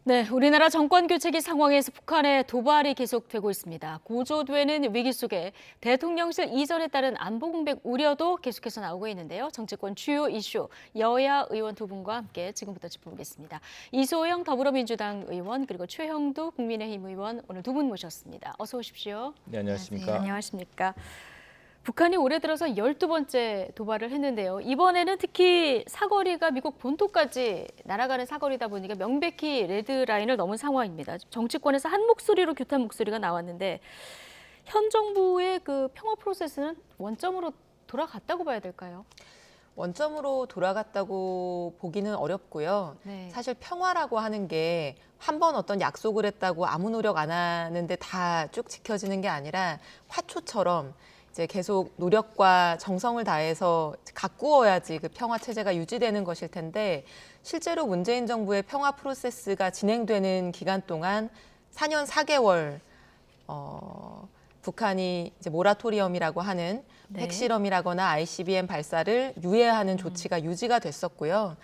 네, 우리나라 정권 교체기 상황에서 북한의 도발이 계속되고 있습니다. 고조되는 위기 속에 대통령실 이전에 따른 안보 공백 우려도 계속해서 나오고 있는데요. 정치권 주요 이슈 여야 의원 두 분과 함께 지금부터 짚어보겠습니다. 이소영 더불어민주당 의원 그리고 최형두 국민의힘 의원 오늘 두 분 모셨습니다. 어서 오십시오. 네, 안녕하십니까. 네, 안녕하십니까. 북한이 올해 들어서 12번째 도발을 했는데요. 이번에는 특히 사거리가 미국 본토까지 날아가는 사거리다 보니까 명백히 레드라인을 넘은 상황입니다. 정치권에서 한 목소리로 규탄 목소리가 나왔는데 현 정부의 그 평화 프로세스는 원점으로 돌아갔다고 봐야 될까요? 원점으로 돌아갔다고 보기는 어렵고요. 네. 사실 평화라고 하는 게 한 번 어떤 약속을 했다고 아무 노력 안 하는데 다 쭉 지켜지는 게 아니라 화초처럼 이제 계속 노력과 정성을 다해서 가꾸어야지 그 평화 체제가 유지되는 것일 텐데 실제로 문재인 정부의 평화 프로세스가 진행되는 기간 동안 4년 4개월 북한이 이제 모라토리엄이라고 하는 네. 핵실험이라거나 ICBM 발사를 유예하는 조치가 유지가 됐었고요.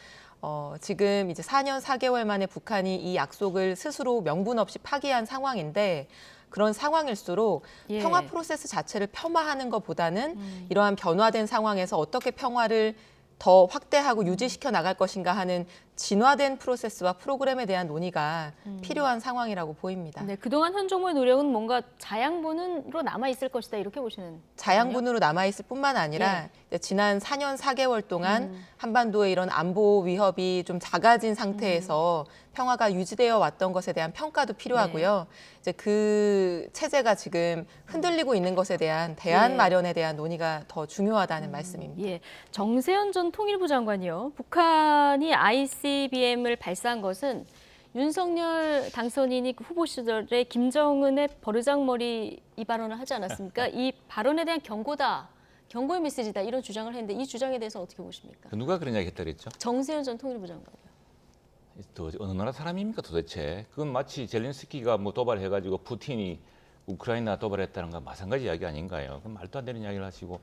지금 이제 4년 4개월 만에 북한이 이 약속을 스스로 명분 없이 파기한 상황인데 그런 상황일수록 예. 평화 프로세스 자체를 폄하하는 것보다는 이러한 변화된 상황에서 어떻게 평화를 더 확대하고 유지시켜 나갈 것인가 하는 진화된 프로세스와 프로그램에 대한 논의가 필요한 상황이라고 보입니다. 네, 그동안 현 정부의 노력은 뭔가 자양분으로 남아 있을 것이다 이렇게 보시는 자양분으로 남아있을 뿐만 아니라 이제 지난 4년 4개월 동안 한반도의 이런 안보 위협이 좀 작아진 상태에서 평화가 유지되어 왔던 것에 대한 평가도 필요하고요. 이제 그 체제가 지금 흔들리고 있는 것에 대한 대안 예. 마련에 대한 논의가 더 중요하다는 말씀입니다. 예, 정세현 전 통일부 장관이요. 북한이 ICBM을 발사한 것은 윤석열 당선인이 그 후보 시절에 김정은의 버르장머리 이 발언을 하지 않았습니까? 이 발언에 대한 경고다, 경고의 메시지다 이런 주장을 했는데 이 주장에 대해서 어떻게 보십니까? 누가 그런 이야기 했다 그랬죠? 정세현 전 통일부 장관이요. 또 어느 나라 사람입니까 도대체? 그건 마치 젤렌스키가 뭐 도발해가지고 푸틴이 우크라이나 도발했다는 거 마찬가지 이야기 아닌가요? 그 말도 안 되는 이야기를 하시고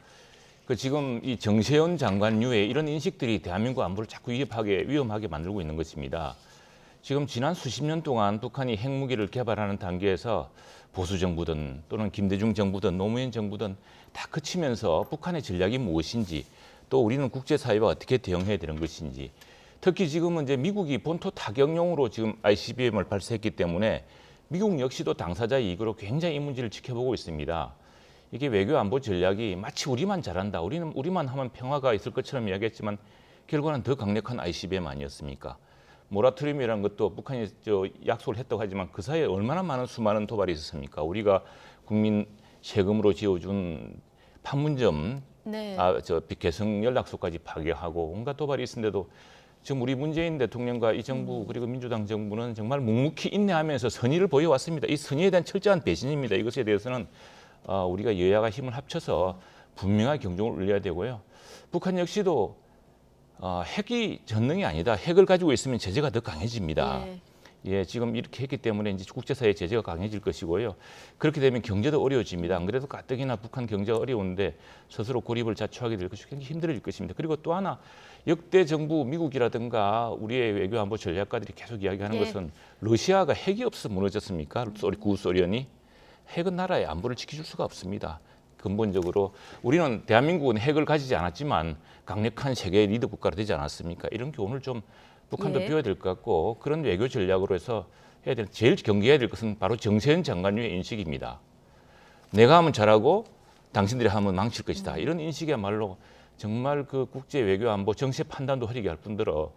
그 지금 이 정세현 장관류의 이런 인식들이 대한민국 안보를 자꾸 위험하게 만들고 있는 것입니다. 지금 지난 수십 년 동안 북한이 핵무기를 개발하는 단계에서 보수 정부든 또는 김대중 정부든 노무현 정부든 다 그치면서 북한의 전략이 무엇인지 또 우리는 국제사회와 어떻게 대응해야 되는 것인지 특히 지금은 이제 미국이 본토 타격용으로 지금 ICBM을 발사했기 때문에 미국 역시도 당사자의 이익으로 굉장히 이 문제를 지켜보고 있습니다. 이게 외교 안보 전략이 마치 우리만 잘한다, 우리만 하면 평화가 있을 것처럼 이야기했지만 결과는 더 강력한 ICBM 아니었습니까? 모라토리움이라는 것도 북한이 약속을 했다고 하지만 그 사이에 얼마나 많은 수많은 도발이 있었습니까? 우리가 국민 세금으로 지어준 판문점, 네. 개성 연락소까지 파괴하고 온갖 도발이 있었는데도 지금 우리 문재인 대통령과 이 정부 그리고 민주당 정부는 정말 묵묵히 인내하면서 선의를 보여왔습니다. 이 선의에 대한 철저한 배신입니다. 이것에 대해서는 우리가 여야가 힘을 합쳐서 분명하게 경종을 울려야 되고요. 북한 역시도 핵이 전능이 아니다. 핵을 가지고 있으면 제재가 더 강해집니다. 예, 지금 이렇게 했기 때문에 이제 국제사회 제재가 강해질 것이고요. 그렇게 되면 경제도 어려워집니다. 안 그래도 가뜩이나 북한 경제가 어려운데 스스로 고립을 자초하게 될 것이 굉장히 힘들어질 것입니다. 그리고 또 하나 역대 정부 미국이라든가 우리의 외교 안보 전략가들이 계속 이야기하는 것은 러시아가 핵이 없어 무너졌습니까? 구소련이 핵은 나라의 안보를 지켜줄 수가 없습니다. 근본적으로 우리는 대한민국은 핵을 가지지 않았지만 강력한 세계 리더 국가가 되지 않았습니까? 이런 교훈을 좀 북한도 배워야 될 것 같고 그런 외교 전략으로 해서 해야 될 제일 경계해야 될 것은 바로 정세현 장관의 인식입니다. 내가 하면 잘하고 당신들이 하면 망칠 것이다. 이런 인식이야말로 정말 그 국제 외교 안보 정세 판단도 흐리게 할 뿐더러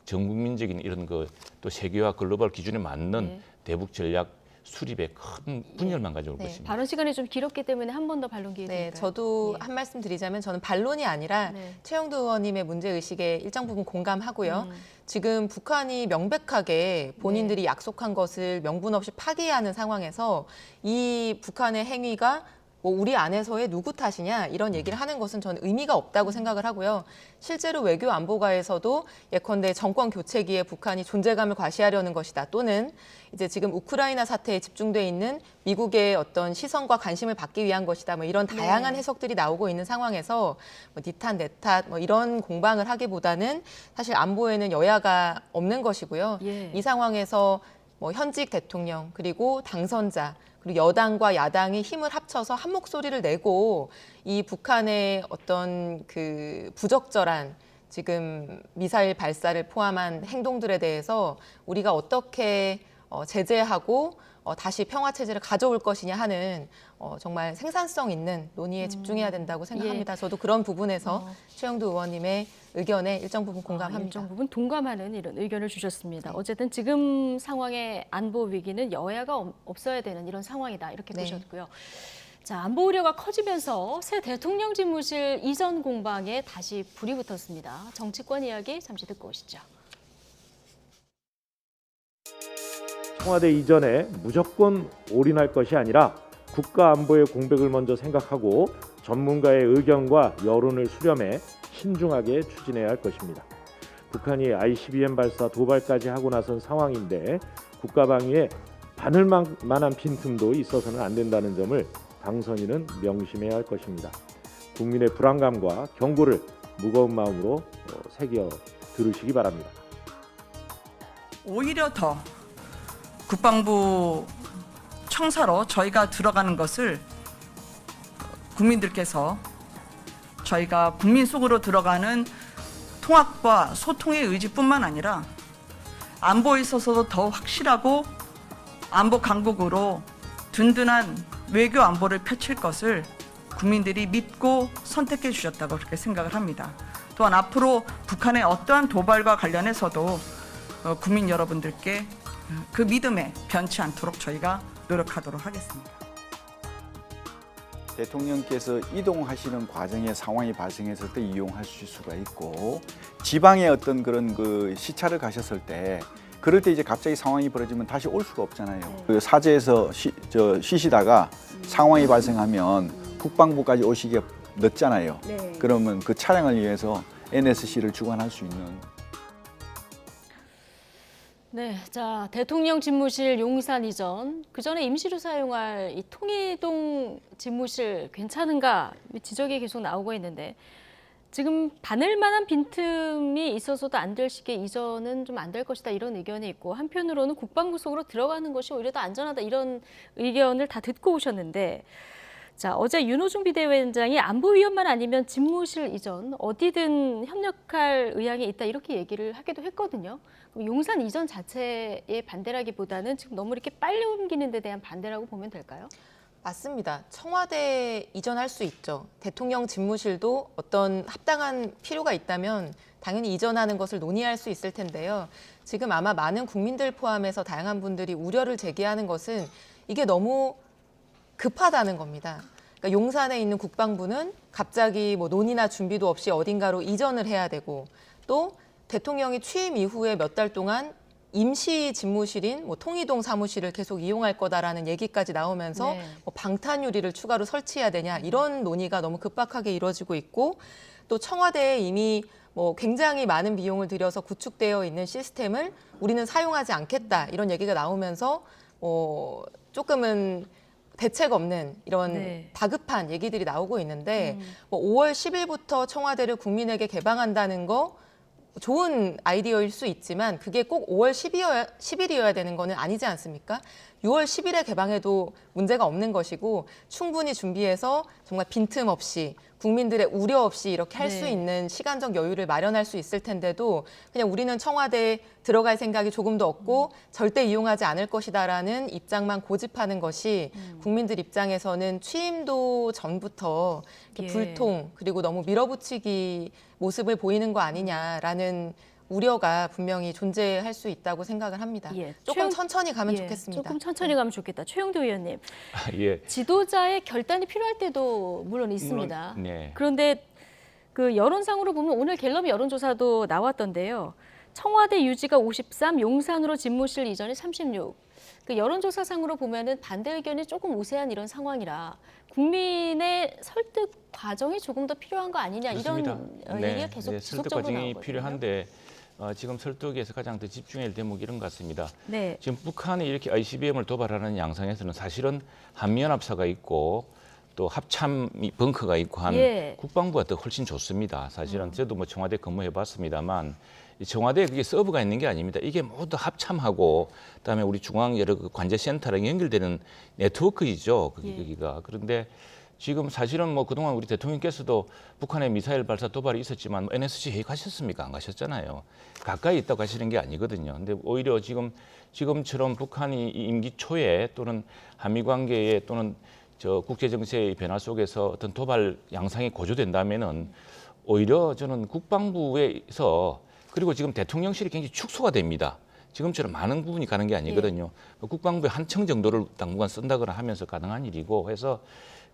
전국민적인 이런 또 세계화 글로벌 기준에 맞는 대북 전략 수립에 큰 분열만 가져올 것입니다. 발언 시간이 좀 길었기 때문에 한 번 더 반론 기회 드릴까요? 네, 저도 한 말씀 드리자면 저는 반론이 아니라 최영두 의원님의 문제의식에 일정 부분 공감하고요. 지금 북한이 명백하게 본인들이 약속한 것을 명분 없이 파기하는 상황에서 이 북한의 행위가 뭐 우리 안에서의 누구 탓이냐 이런 얘기를 하는 것은 저는 의미가 없다고 생각을 하고요. 실제로 외교 안보가에서도 예컨대 정권 교체기에 북한이 존재감을 과시하려는 것이다, 또는 이제 지금 우크라이나 사태에 집중돼 있는 미국의 어떤 시선과 관심을 받기 위한 것이다, 뭐 이런 다양한 해석들이 나오고 있는 상황에서 뭐 니 탓, 내 탓, 뭐 이런 공방을 하기보다는 사실 안보에는 여야가 없는 것이고요. 예. 이 상황에서 뭐 현직 대통령 그리고 당선자 그리고 여당과 야당이 힘을 합쳐서 한 목소리를 내고 이 북한의 어떤 그 부적절한 지금 미사일 발사를 포함한 행동들에 대해서 우리가 어떻게 제재하고 다시 평화 체제를 가져올 것이냐 하는 정말 생산성 있는 논의에 집중해야 된다고 생각합니다. 저도 그런 부분에서 최영두 의원님의 의견에 일정 부분 공감합니다. 일정 부분 동감하는 이런 의견을 주셨습니다. 어쨌든 지금 상황의 안보 위기는 여야가 없어야 되는 이런 상황이다, 이렇게 네. 보셨고요. 자, 안보 우려가 커지면서 새 대통령 집무실 이전 공방에 다시 불이 붙었습니다. 정치권 이야기 잠시 듣고 오시죠. 청와대 이전에 무조건 올인할 것이 아니라 국가 안보의 공백을 먼저 생각하고 전문가의 의견과 여론을 수렴해 신중하게 추진해야 할 것입니다. 북한이 ICBM 발사 도발까지 하고 나선 상황인데 국가 방위에 바늘만한 빈틈도 있어서는 안 된다는 점을 당선인은 명심해야 할 것입니다. 국민의 불안감과 경고를 무거운 마음으로 새겨 들으시기 바랍니다. 오히려 더 국방부 청사로 저희가 들어가는 것을 국민들께서 저희가 국민 속으로 들어가는 통합과 소통의 의지뿐만 아니라 안보에 있어서도 더 확실하고 안보 강국으로 든든한 외교 안보를 펼칠 것을 국민들이 믿고 선택해 주셨다고 그렇게 생각을 합니다. 또한 앞으로 북한의 어떠한 도발과 관련해서도 국민 여러분들께 그 믿음에 변치 않도록 저희가 노력하도록 하겠습니다. 대통령께서 이동하시는 과정에 상황이 발생했을 때 이용하실 수가 있고, 지방에 어떤 그런 그 시차를 가셨을 때 그럴 때 이제 갑자기 상황이 벌어지면 다시 올 수가 없잖아요. 그 사제에서 쉬시다가 상황이 발생하면 국방부까지 오시기가 늦잖아요. 그러면 그 차량을 위해서 NSC를 주관할 수 있는. 네, 자, 대통령 집무실 용산 이전, 그 전에 임시로 사용할 이 통이동 집무실 괜찮은가 지적이 계속 나오고 있는데, 지금 바늘만한 빈틈이 있어서도 안 될 시기에 이전은 좀 안 될 것이다, 이런 의견이 있고, 한편으로는 국방부 속으로 들어가는 것이 오히려 더 안전하다, 이런 의견을 다 듣고 오셨는데, 자, 어제 윤호중 비대위원장이 안보위원만 아니면 집무실 이전 어디든 협력할 의향이 있다, 이렇게 얘기를 하기도 했거든요. 그럼 용산 이전 자체의 반대라기보다는 지금 너무 이렇게 빨리 옮기는 데 대한 반대라고 보면 될까요? 맞습니다. 청와대 이전할 수 있죠. 대통령 집무실도 어떤 합당한 필요가 있다면 당연히 이전하는 것을 논의할 수 있을 텐데요. 지금 아마 많은 국민들 포함해서 다양한 분들이 우려를 제기하는 것은 이게 너무 급하다는 겁니다. 그러니까 용산에 있는 국방부는 갑자기 뭐 논의나 준비도 없이 어딘가로 이전을 해야 되고, 또 대통령이 취임 이후에 몇 달 동안 임시 집무실인 뭐 통이동 사무실을 계속 이용할 거다라는 얘기까지 나오면서 뭐 방탄 유리를 추가로 설치해야 되냐, 이런 논의가 너무 급박하게 이루어지고 있고, 또 청와대에 이미 뭐 굉장히 많은 비용을 들여서 구축되어 있는 시스템을 우리는 사용하지 않겠다, 이런 얘기가 나오면서 조금은 대책 없는 이런 다급한 얘기들이 나오고 있는데, 뭐 5월 10일부터 청와대를 국민에게 개방한다는 거 좋은 아이디어일 수 있지만 그게 꼭 5월 10일이어야 되는 거는 아니지 않습니까? 6월 10일에 개방해도 문제가 없는 것이고, 충분히 준비해서 정말 빈틈없이 국민들의 우려 없이 이렇게 할 수 있는 시간적 여유를 마련할 수 있을 텐데도 그냥 우리는 청와대에 들어갈 생각이 조금도 없고 절대 이용하지 않을 것이다라는 입장만 고집하는 것이 국민들 입장에서는 취임도 전부터 이렇게 불통 그리고 너무 밀어붙이기 모습을 보이는 거 아니냐라는 우려가 분명히 존재할 수 있다고 생각을 합니다. 조금 천천히 가면 좋겠습니다. 조금 천천히 가면 좋겠다. 최영두 의원님, 예. 지도자의 결단이 필요할 때도 물론 있습니다. 네. 그런데 그 여론상으로 보면 오늘 갤럽 여론조사도 나왔던데요. 청와대 유지가 53, 용산으로 집무실 이전이 36. 그 여론조사상으로 보면은 반대 의견이 조금 우세한 이런 상황이라 국민의 설득 과정이 조금 더 필요한 거 아니냐 이런 얘기가 계속 설득 지속적으로 과정이 나오거든요. 필요한데 지금 설득에서 가장 더 집중해야 할 대목이 이런 것 같습니다. 네. 지금 북한이 이렇게 ICBM을 도발하는 양상에서는 사실은 한미연합사가 있고 또 합참 벙커가 있고 한 예. 국방부가 더 훨씬 좋습니다. 사실은 저도 뭐 청와대 근무해봤습니다만 이 청와대에 그게 서버가 있는 게 아닙니다. 이게 모두 합참하고 그다음에 우리 중앙 여러 그 관제센터랑 연결되는 네트워크이죠. 거기가. 그런데 지금 사실은 뭐 그동안 우리 대통령께서도 북한의 미사일 발사 도발이 있었지만 뭐 NSC 회의 가셨습니까? 안 가셨잖아요. 가까이 있다고 하시는 게 아니거든요. 근데 오히려 지금처럼 북한이 이 임기 초에 또는 한미 관계에 또는 저 국제 정세의 변화 속에서 어떤 도발 양상이 고조된다면은 오히려 저는 국방부에서 그리고 지금 대통령실이 굉장히 축소가 됩니다. 지금처럼 많은 부분이 가는 게 아니거든요. 국방부의 한 층 정도를 당분간 쓴다거나 하면서 가능한 일이고 해서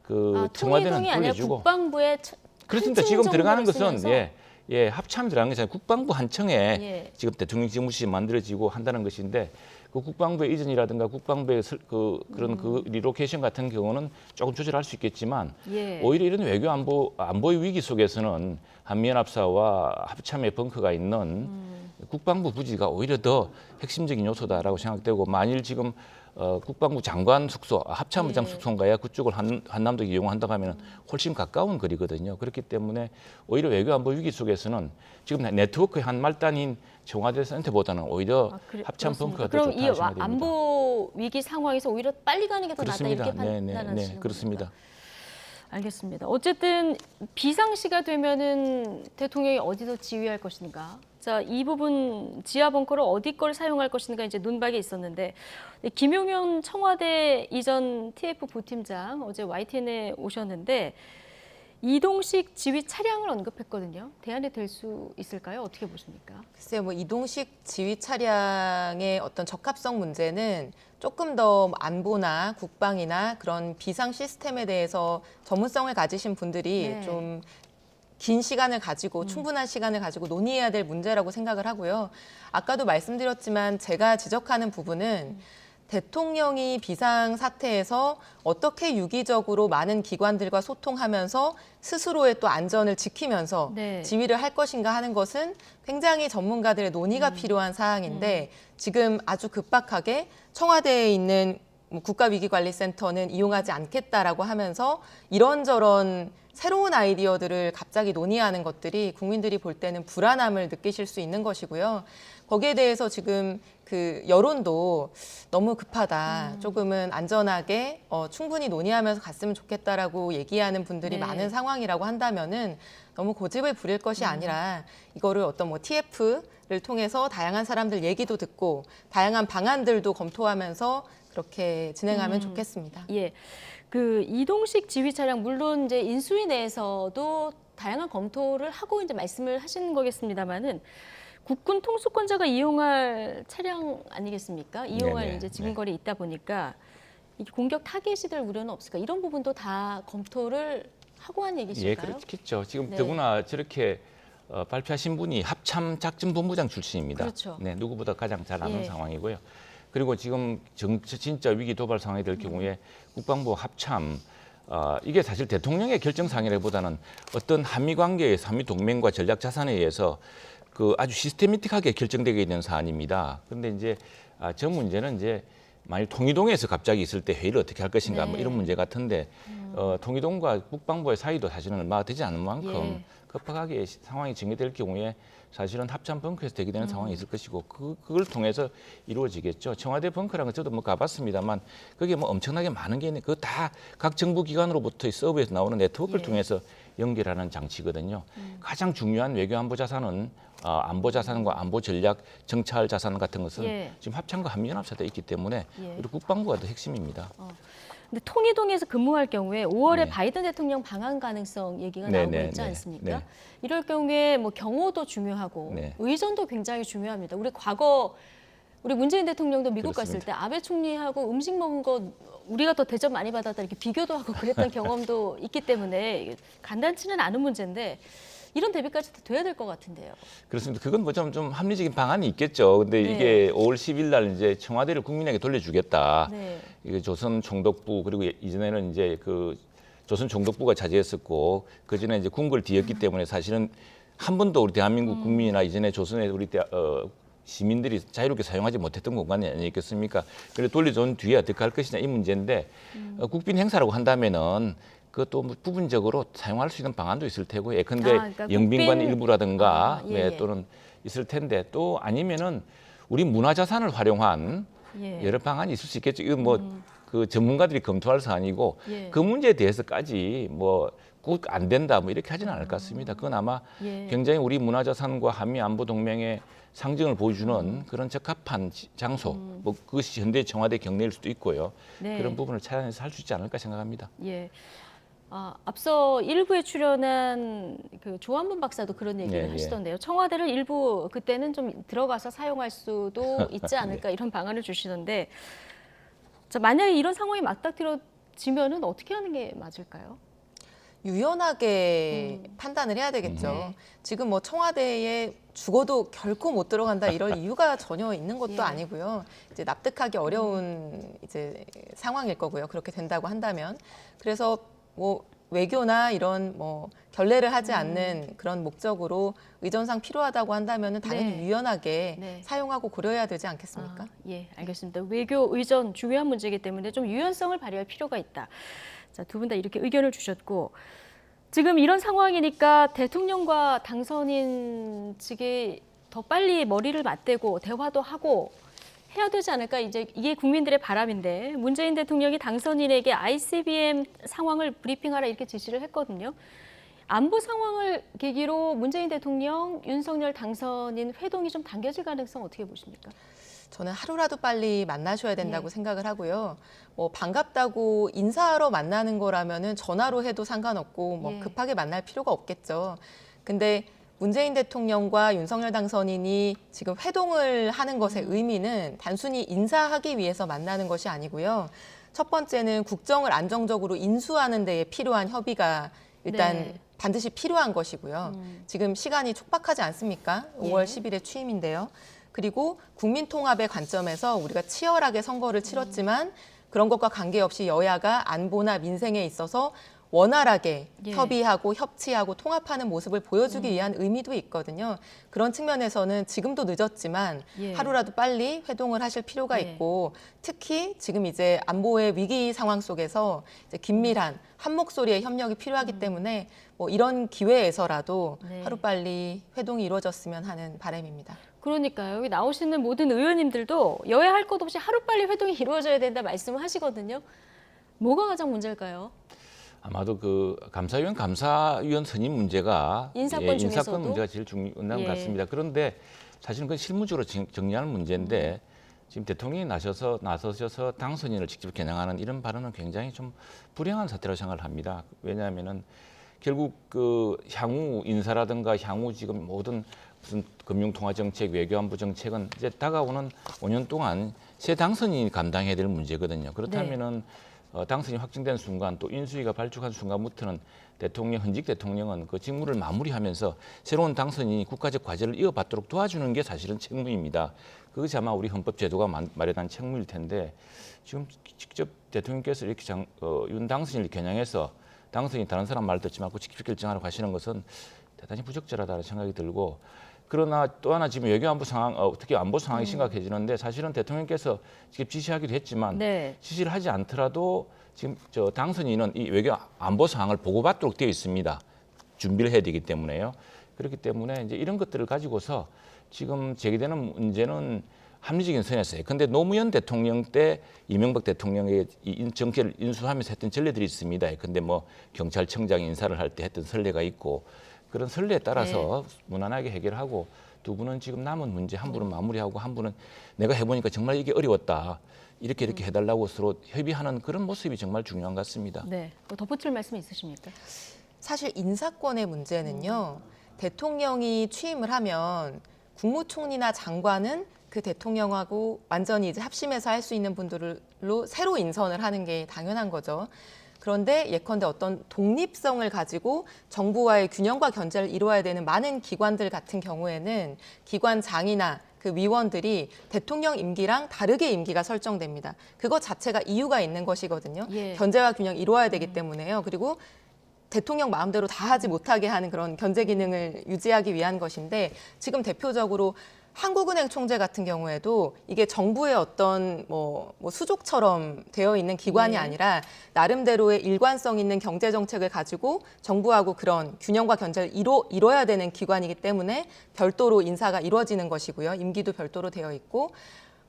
그 청와대는 통일동이 아니라 돌려주고 국방부의 그렇습니다. 한층 지금 들어가는 정도를 것은 쓰면서 합참 들어가는 것이 아니라 국방부 한 층에 예. 지금 대통령 집무실이 만들어지고 한다는 것인데 그 국방부의 이전이라든가 국방부의 그런 그 리로케이션 같은 경우는 조금 조절할 수 있겠지만 예. 오히려 이런 외교 안보의 위기 속에서는 한미연합사와 합참의 벙커가 있는 국방부 부지가 오히려 더 핵심적인 요소다라고 생각되고 만일 지금 국방부 장관 숙소, 합참의장 예. 숙소인가요? 그쪽을 한남도 이용한다고 하면 훨씬 가까운 거리거든요. 그렇기 때문에 오히려 외교안보 위기 속에서는 지금 네트워크의 한 말단인 청와대 센터보다는 오히려 합참 벙커가 더 그럼 좋다 이 하셔야 됩니다. 안보 위기 상황에서 오히려 빨리 가는 게 더 낫다 그렇습니다. 이렇게 네, 판단하시는 겁니까? 그렇습니다. 알겠습니다. 어쨌든 비상시가 되면은 대통령이 어디서 지휘할 것인가? 자, 이 부분 지하 벙커를 어디 걸 사용할 것인가 이제 논박이 있었는데 김용현 청와대 이전 TF 부팀장 어제 YTN에 오셨는데 이동식 지휘 차량을 언급했거든요. 대안이 될 수 있을까요? 어떻게 보십니까? 글쎄요, 뭐 이동식 지휘 차량의 어떤 적합성 문제는 조금 더 안보나 국방이나 그런 비상 시스템에 대해서 전문성을 가지신 분들이 네. 좀 긴 시간을 가지고 충분한 시간을 가지고 논의해야 될 문제라고 생각을 하고요. 아까도 말씀드렸지만 제가 지적하는 부분은 대통령이 비상 사태에서 어떻게 유기적으로 많은 기관들과 소통하면서 스스로의 또 안전을 지키면서 네. 지휘를 할 것인가 하는 것은 굉장히 전문가들의 논의가 필요한 사항인데 지금 아주 급박하게 청와대에 있는 국가위기관리센터는 이용하지 않겠다라고 하면서 이런저런 새로운 아이디어들을 갑자기 논의하는 것들이 국민들이 볼 때는 불안함을 느끼실 수 있는 것이고요. 거기에 대해서 지금 그 여론도 너무 급하다. 조금은 안전하게 충분히 논의하면서 갔으면 좋겠다라고 얘기하는 분들이 네. 많은 상황이라고 한다면은 너무 고집을 부릴 것이 아니라 이거를 어떤 뭐 TF를 통해서 다양한 사람들 얘기도 듣고 다양한 방안들도 검토하면서 그렇게 진행하면 좋겠습니다. 예. 그 이동식 지휘 차량 물론 이제 인수위 내에서도 다양한 검토를 하고 이제 말씀을 하시는 거겠습니다만은 국군 통수권자가 이용할 차량 아니겠습니까? 이용할 네네, 이제 지근거리 있다 보니까 이 공격 타겟이 될 우려는 없을까? 이런 부분도 다 검토를 하고 한 예, 얘기실까요? 그렇겠죠. 지금 네. 더구나 저렇게 발표하신 분이 합참 작전본부장 출신입니다. 그렇죠. 네, 누구보다 가장 잘 아는 예. 상황이고요. 그리고 지금 진짜 위기 도발 상황이 될 경우에 국방부 합참 이게 사실 대통령의 결정 사항이라기보다는 어떤 한미 관계에서 한미 동맹과 전략 자산에 의해서 그 아주 시스테미틱하게 결정되게 되는 사안입니다. 그런데 이제 저 문제는 이제 만일 통이동에서 갑자기 있을 때 회의를 어떻게 할 것인가 뭐 네. 이런 문제 같은데 통이동과 국방부의 사이도 사실은 얼마 되지 않은 만큼 예. 급하게 상황이 전개될 경우에 사실은 합참 벙커에서 대기되는 상황이 있을 것이고 그걸 통해서 이루어지겠죠. 청와대 벙커라는 건 저도 뭐 가봤습니다만 그게 뭐 엄청나게 많은 게 있는 그거 다 각 정부 기관으로부터의 서버에서 나오는 네트워크를 예. 통해서 연결하는 장치거든요. 가장 중요한 외교 안보 자산은 안보 자산과 안보 전략 정찰 자산 같은 것은 예. 지금 합참과 한미연합사돼 있기 때문에 예. 우리 국방부가 더 핵심입니다. 근데 통이동에서 근무할 경우에 5월에 네. 바이든 대통령 방한 가능성 얘기가 네, 나오고 네, 있지 네, 않습니까? 네. 이럴 경우에 뭐 경호도 중요하고 네. 의전도 굉장히 중요합니다. 우리 과거 우리 문재인 대통령도 미국 갔을 그렇습니다. 때 아베 총리하고 음식 먹은 거 우리가 더 대접 많이 받았다 이렇게 비교도 하고 그랬던 경험도 있기 때문에 간단치는 않은 문제인데 이런 대비까지도 돼야 될 것 같은데요. 그렇습니다. 그건 뭐 좀 합리적인 방안이 있겠죠. 근데 네. 이게 5월 10일 날 이제 청와대를 국민에게 돌려주겠다. 네. 이게 조선 총독부 그리고 이전에는 이제 그 조선 총독부가 차지했었고 그 전에 이제 궁궐 뒤였기 때문에 사실은 한 번도 우리 대한민국 국민이나 이전에 조선의 우리 시민들이 자유롭게 사용하지 못했던 공간이 아니겠습니까? 그래 돌려준 뒤에 어떻게 할 것이냐 이 문제인데 국빈 행사라고 한다면은 그것도 뭐 부분적으로 사용할 수 있는 방안도 있을 테고 예컨대 그러니까 영빈관 국빈- 일부라든가 예, 예. 또는 있을 텐데 또 아니면은 우리 문화자산을 활용한 예. 여러 방안이 있을 수 있겠죠. 이거 뭐 그 전문가들이 검토할 사안이고 예. 그 문제에 대해서까지 뭐 꼭 안 된다 뭐 이렇게 하지는 않을 것 같습니다. 그건 아마 예. 굉장히 우리 문화자산과 한미 안보 동맹의 상징을 보여주는 그런 적합한 장소, 뭐 그것이 현대 청와대 경례일 수도 있고요. 네. 그런 부분을 찾아내서 할 수 있지 않을까 생각합니다. 예. 앞서 일부에 출연한 그 조한분 박사도 그런 얘기를 예, 예. 하시던데요. 청와대를 일부 그때는 좀 들어가서 사용할 수도 있지 않을까 이런 방안을 주시던데, 자, 만약에 이런 상황이 맞닥뜨려지면은 어떻게 하는 게 맞을까요? 유연하게 판단을 해야 되겠죠. 네. 지금 뭐 청와대에 죽어도 결코 못 들어간다 이럴 이유가 전혀 있는 것도 예. 아니고요. 이제 납득하기 어려운 이제 상황일 거고요. 그렇게 된다고 한다면. 그래서 뭐 외교나 이런 뭐 결례를 하지 않는 그런 목적으로 의전상 필요하다고 한다면은 당연히 네. 유연하게 네. 사용하고 고려해야 되지 않겠습니까? 예, 알겠습니다. 외교 의전 중요한 문제이기 때문에 좀 유연성을 발휘할 필요가 있다. 자, 두 분 다 이렇게 의견을 주셨고, 지금 이런 상황이니까 대통령과 당선인 측이 더 빨리 머리를 맞대고 대화도 하고 해야 되지 않을까? 이제 이게 국민들의 바람인데, 문재인 대통령이 당선인에게 ICBM 상황을 브리핑하라 이렇게 지시를 했거든요. 안보 상황을 계기로 문재인 대통령, 윤석열 당선인 회동이 좀 당겨질 가능성 어떻게 보십니까? 저는 하루라도 빨리 만나셔야 된다고 예. 생각을 하고요. 뭐 반갑다고 인사하러 만나는 거라면은 전화로 해도 상관없고 뭐 예. 급하게 만날 필요가 없겠죠. 근데 문재인 대통령과 윤석열 당선인이 지금 회동을 하는 것의 의미는 단순히 인사하기 위해서 만나는 것이 아니고요. 첫 번째는 국정을 안정적으로 인수하는 데에 필요한 협의가 일단 네. 반드시 필요한 것이고요. 지금 시간이 촉박하지 않습니까? 5월 예. 10일에 취임인데요. 그리고 국민 통합의 관점에서 우리가 치열하게 선거를 치렀지만 그런 것과 관계없이 여야가 안보나 민생에 있어서 원활하게 예. 협의하고 협치하고 통합하는 모습을 보여주기 위한 의미도 있거든요. 그런 측면에서는 지금도 늦었지만 예. 하루라도 빨리 회동을 하실 필요가 예. 있고 특히 지금 이제 안보의 위기 상황 속에서 이제 긴밀한 한 목소리의 협력이 필요하기 때문에 뭐 이런 기회에서라도 네. 하루빨리 회동이 이루어졌으면 하는 바람입니다. 그러니까요. 여기 나오시는 모든 의원님들도 여야 할 것 없이 하루빨리 회동이 이루어져야 된다 말씀을 하시거든요. 뭐가 가장 문제일까요? 아마도 그 감사위원 선임 문제가 인사권 중에서도? 인사권 문제가 제일 중요한 예. 것 같습니다. 그런데 사실은 그 실무적으로 정리하는 문제인데 지금 대통령이 나서셔서 당선인을 직접 겨냥하는 이런 발언은 굉장히 좀 불행한 사태라고 생각을 합니다. 왜냐하면은 결국 그 향후 인사라든가 향후 지금 모든 무슨 금융통화정책, 외교안보 정책은 이제 다가오는 5년 동안 새 당선인이 감당해야 될 문제거든요. 그렇다면은 당선이 확정된 순간 또 인수위가 발족한 순간부터는 현직 대통령은 그 직무를 마무리하면서 새로운 당선인이 국가적 과제를 이어받도록 도와주는 게 사실은 책무입니다. 그것이 아마 우리 헌법 제도가 마련한 책무일 텐데 지금 직접 대통령께서 이렇게 윤 당선인을 겨냥해서 당선이 다른 사람 말 듣지 말고 직접 결정하라고 하시는 것은 대단히 부적절하다는 생각이 들고 그러나 또 하나 지금 외교안보 상황, 특히 안보 상황이 심각해지는데 사실은 대통령께서 직접 지시하기도 했지만 네. 지시를 하지 않더라도 지금 저 당선인은 이 외교 안보 상황을 보고받도록 되어 있습니다. 준비를 해야 되기 때문에요. 그렇기 때문에 이제 이런 것들을 가지고서 지금 제기되는 문제는 합리적인 선에서요. 근데 노무현 대통령 때 이명박 대통령의 이 정계를 인수하면서 했던 전례들이 있습니다. 근데 뭐 경찰청장 인사를 할 때 했던 선례가 있고 그런 선례에 따라서 무난하게 해결하고 두 분은 지금 남은 문제 한 분은 마무리하고 한 분은 내가 해보니까 정말 이게 어려웠다. 이렇게 해달라고 서로 협의하는 그런 모습이 정말 중요한 것 같습니다. 네. 뭐 덧붙일 말씀 있으십니까? 사실 인사권의 문제는요. 대통령이 취임을 하면 국무총리나 장관은 그 대통령하고 완전히 이제 합심해서 할 수 있는 분들로 새로 인선을 하는 게 당연한 거죠. 그런데 예컨대 어떤 독립성을 가지고 정부와의 균형과 견제를 이루어야 되는 많은 기관들 같은 경우에는 기관장이나 그 위원들이 대통령 임기랑 다르게 임기가 설정됩니다. 그것 자체가 이유가 있는 것이거든요. 예. 견제와 균형 이루어야 되기 때문에요. 그리고 대통령 마음대로 다 하지 못하게 하는 그런 견제 기능을 유지하기 위한 것인데 지금 대표적으로 한국은행 총재 같은 경우에도 이게 정부의 어떤 뭐 수족처럼 되어 있는 기관이 예. 아니라 나름대로의 일관성 있는 경제 정책을 가지고 정부하고 그런 균형과 견제를 이뤄야 되는 기관이기 때문에 별도로 인사가 이루어지는 것이고요. 임기도 별도로 되어 있고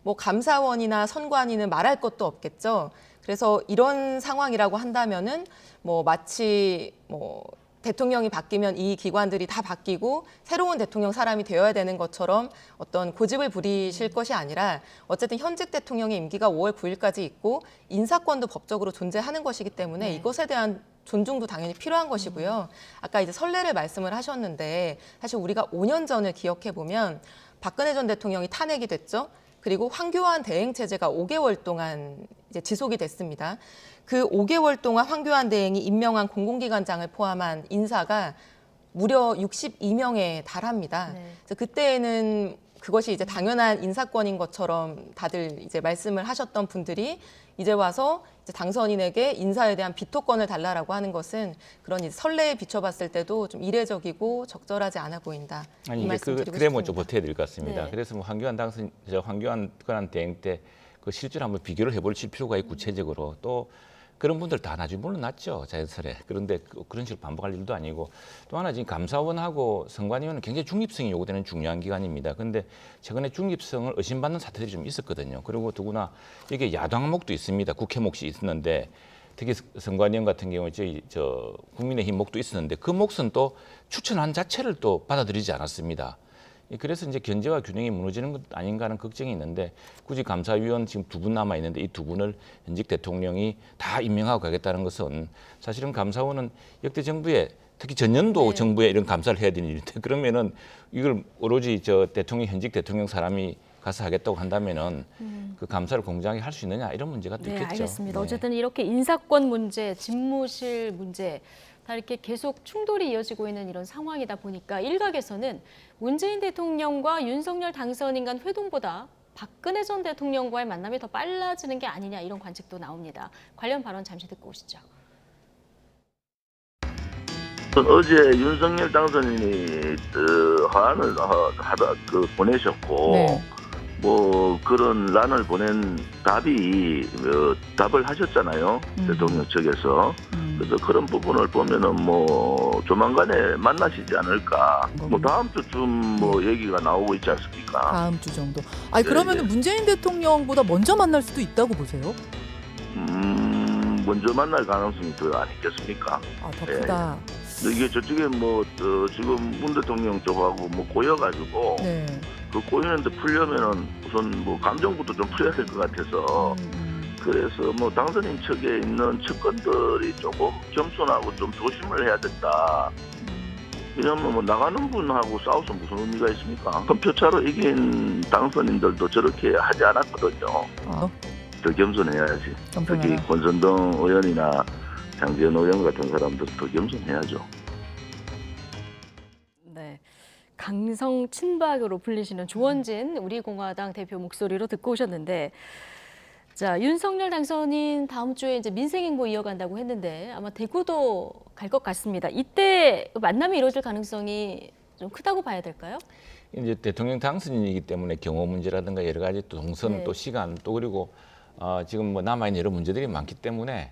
뭐 감사원이나 선관위는 말할 것도 없겠죠. 그래서 이런 상황이라고 한다면은 뭐 마치 뭐 대통령이 바뀌면 이 기관들이 다 바뀌고 새로운 대통령 사람이 되어야 되는 것처럼 어떤 고집을 부리실 것이 아니라 어쨌든 현직 대통령의 임기가 5월 9일까지 있고 인사권도 법적으로 존재하는 것이기 때문에 네. 이것에 대한 존중도 당연히 필요한 것이고요. 아까 이제 선례를 말씀을 하셨는데 사실 우리가 5년 전을 기억해 보면 박근혜 전 대통령이 탄핵이 됐죠. 그리고 황교안 대행 체제가 5개월 동안 이제 지속이 됐습니다. 그 5개월 동안 황교안 대행이 임명한 공공기관장을 포함한 인사가 무려 62명에 달합니다. 네. 그래서 그때는 그것이 이제 당연한 인사권인 것처럼 다들 이제 말씀을 하셨던 분들이 이제 와서 이제 당선인에게 인사에 대한 비토권을 달라라고 하는 것은 그런 이제 선례에 비춰봤을 때도 좀 이례적이고 적절하지 않아 보인다. 아니 이 이제 말씀 드리고 그래 뭐 좀 싶습니다. 버텨야 될 것 같습니다. 네. 그래서 뭐 황교안 대행 때 그 실제로 한번 비교를 해볼 필요가 있고 구체적으로 또 그런 분들 다 나중에 물러났죠, 자연스레. 그런데 그런 식으로 반복할 일도 아니고 또 하나 지금 감사원하고 선관위원은 굉장히 중립성이 요구되는 중요한 기관입니다. 그런데 최근에 중립성을 의심받는 사태들이 좀 있었거든요. 그리고 더구나 이게 야당 목도 있습니다. 국회 몫이 있었는데 특히 선관위원 같은 경우에 저 국민의힘 목도 있었는데 그 몫은 또 추천안 자체를 또 받아들이지 않았습니다. 그래서 이제 견제와 균형이 무너지는 것 아닌가 하는 걱정이 있는데 굳이 감사위원 지금 2분 남아 있는데 이 2분을 현직 대통령이 다 임명하고 가겠다는 것은 사실은 감사원은 역대 정부에 특히 전년도 네. 정부에 이런 감사를 해야 되는 일인데 그러면은 이걸 오로지 저 대통령 현직 대통령 사람이 가서 하겠다고 한다면은 그 감사를 공정하게 할 수 있느냐 이런 문제가 또 네, 있겠죠. 알겠습니다. 네. 어쨌든 이렇게 인사권 문제, 집무실 문제 다 이렇게 계속 충돌이 이어지고 있는 이런 상황이다 보니까 일각에서는 문재인 대통령과 윤석열 당선인 간 회동보다 박근혜 전 대통령과의 만남이 더 빨라지는 게 아니냐 이런 관측도 나옵니다. 관련 발언 잠시 듣고 오시죠. 어제 윤석열 당선인이 화환을 보내셨고 네. 뭐 그런 란을 보낸 답을 하셨잖아요. 대통령 측에서. 그래서 그런 부분을 보면은 뭐 조만간에 만나시지 않을까. 뭐 다음 주쯤 뭐 얘기가 나오고 있지 않습니까? 다음 주 정도. 아니 네, 그러면 네. 문재인 대통령보다 먼저 만날 수도 있다고 보세요? 먼저 만날 가능성이 더 아니겠습니까? 아, 더 크다. 이게 저쪽에 뭐 지금 문 대통령 쪽하고 뭐 꼬여가지고 네. 그 꼬이는데 풀려면은 우선 뭐 감정부터 좀 풀어야 될 것 같아서 그래서 뭐 당선인 측에 있는 측근들이 조금 겸손하고 좀 조심을 해야 된다. 왜냐하면 뭐 나가는 분하고 싸워서 무슨 의미가 있습니까? 큰 표차로 이긴 당선인들도 저렇게 하지 않았거든요. 더 겸손해야지. 특히 겸손하라. 권선동 의원이나 장재현 의원 같은 사람들 더 겸손해야죠. 네, 강성 친박으로 불리시는 조원진 우리공화당 대표 목소리로 듣고 오셨는데, 자 윤석열 당선인 다음 주에 이제 민생행보 이어간다고 했는데 아마 대구도 갈 것 같습니다. 이때 만남이 이루어질 가능성이 좀 크다고 봐야 될까요? 이제 대통령 당선인이기 때문에 경호 문제라든가 여러 가지 또 동선 네. 또 시간 또 그리고 지금 뭐 남아 있는 여러 문제들이 많기 때문에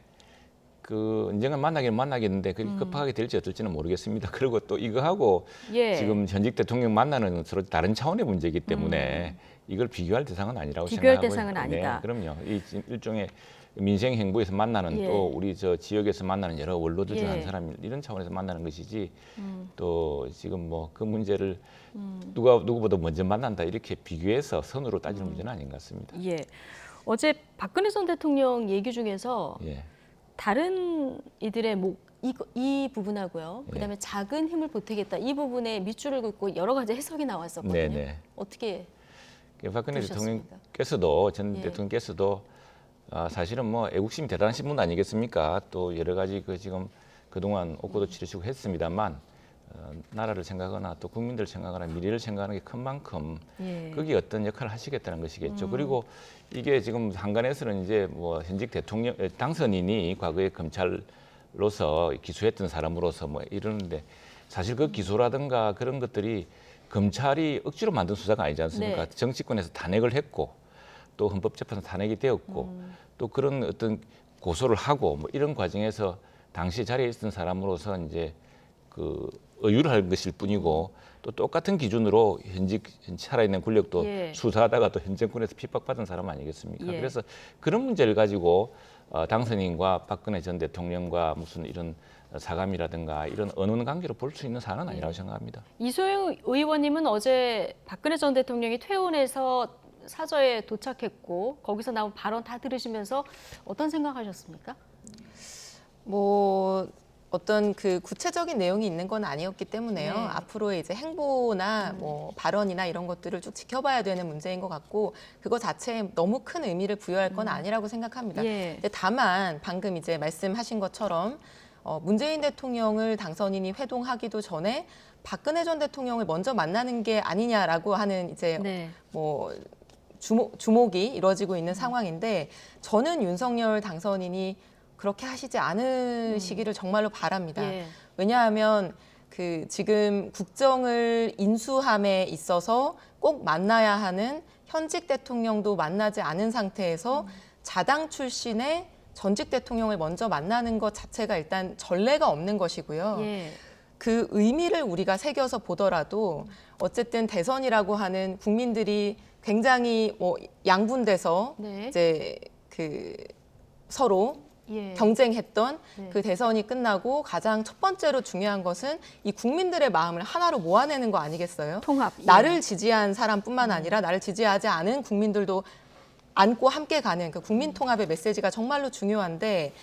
그 언젠가 만나긴 만나겠는데 그게 급하게 될지 어떨지는 모르겠습니다. 그리고 또 이거하고 예. 지금 현직 대통령 만나는 건 서로 다른 차원의 문제이기 때문에 이걸 비교할 대상은 아니라고 비교할 생각하고요. 대상은 아니다. 네, 그럼요. 이 일종의 민생 행보에서 만나는 예. 또 우리 저 지역에서 만나는 여러 원로들 중 한 예. 사람 이런 차원에서 만나는 것이지 또 지금 뭐 그 문제를 누구보다 먼저 만난다 이렇게 비교해서 선으로 따지는 문제는 아닌 것 같습니다. 예. 어제 박근혜 전 대통령 얘기 중에서 예. 다른 이들의 이 부분하고요. 예. 그다음에 작은 힘을 보태겠다. 이 부분에 밑줄을 긋고 여러 가지 해석이 나왔었거든요. 네네. 어떻게 박근혜 들으셨습니까? 대통령께서도 전 예. 대통령께서도 사실은 뭐 애국심이 대단하신 분 아니겠습니까? 또 여러 가지 지금 그동안 옥고도 치르시고 했습니다만 나라를 생각하거나 또 국민들을 생각하거나 미래를 생각하는 게 큰 만큼 예. 거기에 어떤 역할을 하시겠다는 것이겠죠. 그리고 이게 지금 한간에서는 이제 뭐 현직 대통령 당선인이 과거에 검찰로서 기소했던 사람으로서 뭐 이러는데 사실 그 기소라든가 그런 것들이 검찰이 억지로 만든 수사가 아니지 않습니까? 네. 정치권에서 탄핵을 했고 또 헌법재판소 탄핵이 되었고 또 그런 어떤 고소를 하고 뭐 이런 과정에서 당시 자리에 있던 사람으로서 이제 그 의유를 할 것일 뿐이고 또 똑같은 기준으로 현직 살아있는 권력도 예. 수사하다가 또 현 정권에서 핍박받은 사람 아니겠습니까? 예. 그래서 그런 문제를 가지고 당선인과 박근혜 전 대통령과 무슨 이런 사감이라든가 이런 언론 관계로 볼 수 있는 사안은 아니라고 생각합니다. 이소영 의원님은 어제 박근혜 전 대통령이 퇴원해서 사저에 도착했고 거기서 나온 발언 다 들으시면서 어떤 생각하셨습니까? 뭐 어떤 그 구체적인 내용이 있는 건 아니었기 때문에요. 네. 앞으로의 이제 행보나 뭐 발언이나 이런 것들을 쭉 지켜봐야 되는 문제인 것 같고 그거 자체에 너무 큰 의미를 부여할 건 아니라고 생각합니다. 예. 근데 다만 방금 이제 말씀하신 것처럼 문재인 대통령을 당선인이 회동하기도 전에 박근혜 전 대통령을 먼저 만나는 게 아니냐라고 하는 이제 네. 뭐 주목이 이루어지고 있는 상황인데 저는 윤석열 당선인이 그렇게 하시지 않으시기를 정말로 바랍니다. 예. 왜냐하면 그 지금 국정을 인수함에 있어서 꼭 만나야 하는 현직 대통령도 만나지 않은 상태에서 자당 출신의 전직 대통령을 먼저 만나는 것 자체가 일단 전례가 없는 것이고요. 예. 그 의미를 우리가 새겨서 보더라도 어쨌든 대선이라고 하는 국민들이 굉장히 뭐 양분돼서 네. 이제 그 서로 예. 경쟁했던 네. 그 대선이 끝나고 가장 첫 번째로 중요한 것은 이 국민들의 마음을 하나로 모아내는 거 아니겠어요? 통합. 예. 나를 지지한 사람뿐만 아니라 나를 지지하지 않은 국민들도 안고 함께 가는 그 국민 통합의 메시지가 정말로 중요한데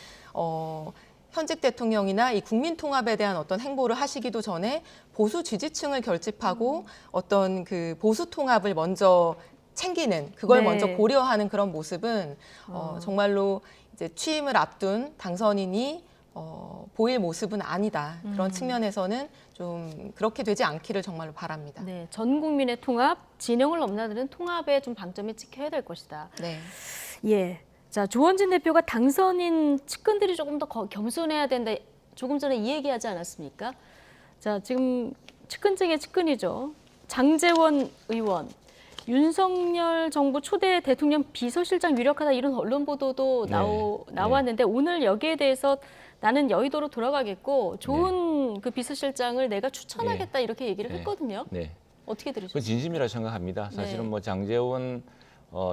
현직 대통령이나 이 국민 통합에 대한 어떤 행보를 하시기도 전에 보수 지지층을 결집하고 어떤 그 보수 통합을 먼저 챙기는 그걸 네. 먼저 고려하는 그런 모습은 정말로 이제 취임을 앞둔 당선인이 보일 모습은 아니다. 그런 측면에서는 좀 그렇게 되지 않기를 정말로 바랍니다. 네, 전 국민의 통합, 진영을 넘나드는 통합에 좀 방점이 찍혀야 될 것이다. 네. 예. 자, 조원진 대표가 당선인 측근들이 조금 더 겸손해야 된다. 조금 전에 이 얘기하지 않았습니까? 자, 지금 측근 중에 측근이죠. 장제원 의원, 윤석열 정부 초대 대통령 비서실장 유력하다 이런 언론 보도도 나왔는데 오늘 여기에 대해서 나는 여의도로 돌아가겠고 좋은 그 비서실장을 내가 추천하겠다 이렇게 얘기를 했거든요. 네. 어떻게 그건 들으셨어요? 진심이라 생각합니다. 사실은 네. 뭐 장제원